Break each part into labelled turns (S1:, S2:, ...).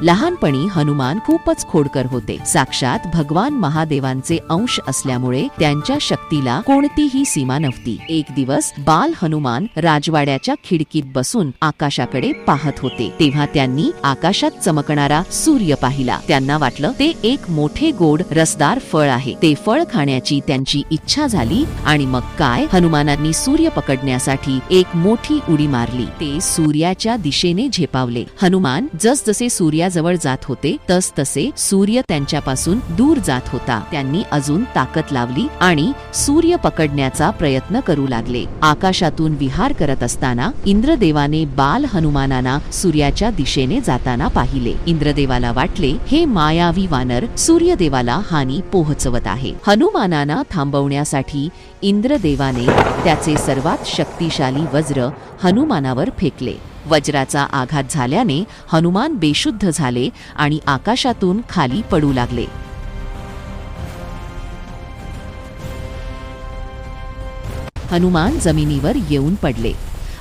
S1: लहानपणी हनुमान खूपच खोडकर होते. साक्षात भगवान महादेवांचे अंश असल्यामुळे त्यांच्या शक्तीला कोणतीही सीमा नव्हती. एक दिवस बाल हनुमान राजवाड्याच्या खिडकीत बसून आकाशाकडे पाहत होते. तेव्हा त्यांनी आकाशात चमकणारा सूर्य पाहिला. त्यांना वाटलं ते एक मोठे गोड रसदार फळ आहे. ते फळ खाण्याची त्यांची इच्छा झाली आणि मग काय, हनुमानांनी सूर्य पकडण्यासाठी एक मोठी उडी मारली. ते सूर्याच्या दिशेने झेपावले. हनुमान जसजसे सूर्याजवळ जात होते तसतसे सूर्य त्यांच्यापासून दूर जात होता. त्यांनी अजून ताकद लावली आणि सूर्य पकडण्याचा प्रयत्न करू लागले. आकाशातून विहार करत असताना इंद्रदेवाने बाल हनुमानांना सूर्याच्या दिशेने जाताना पाहिले. इंद्रदेवाला वाटले हे मायावी वानर सूर्यदेवाला हानी पोहोचवत आहे. हनुमानांना थांबवण्यासाठी इंद्रदेवाने त्याचे सर्वात शक्तिशाली वज्र हनुमानावर फेकले. वज्राचा आघात झाल्याने हनुमान बेशुद्ध झाले आणि आकाशातून खाली पडू लागले. हनुमान जमिनीवर येऊन पडले.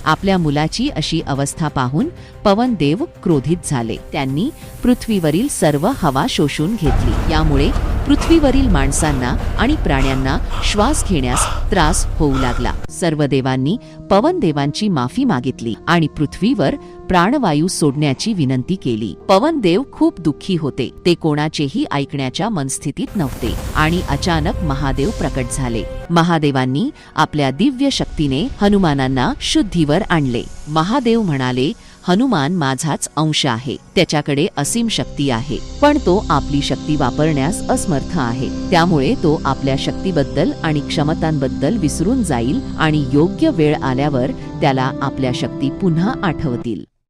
S1: आपल्या मुलाची अशी अवस्था पाहून पवनदेव क्रोधित झाले. त्यांनी पृथ्वीवरील सर्व हवा शोषून घेतली. यामुळे पृथ्वीवरील माणसांना आणि प्राण्यांना श्वास घेण्यास त्रास होऊ लागला. सर्व देवांनी पवनदेवांची माफी मागितली आणि पृथ्वीवर प्राणवायू सोडण्याची विनंती केली. पवनदेव खूप दुःखी होते. ते कोणाचेही ऐकण्याच्या मनस्थितीत नव्हते आणि अचानक महादेव प्रकट झाले. महादेवांनी आपल्या दिव्य शक्तीने हनुमानांना शुद्धीवर आणले. महादेव म्हणाले, हनुमान माझाच अंश आहे. त्याच्याकडे असीम शक्ती आहे, पण तो आपली शक्ती वापरण्यास असमर्थ आहे. त्यामुळे तो आपल्या शक्तीबद्दल आणि क्षमतांबद्दल विसरून जाईल आणि योग्य वेळ आल्यावर त्याला आपल्या शक्ती पुन्हा आठवतील.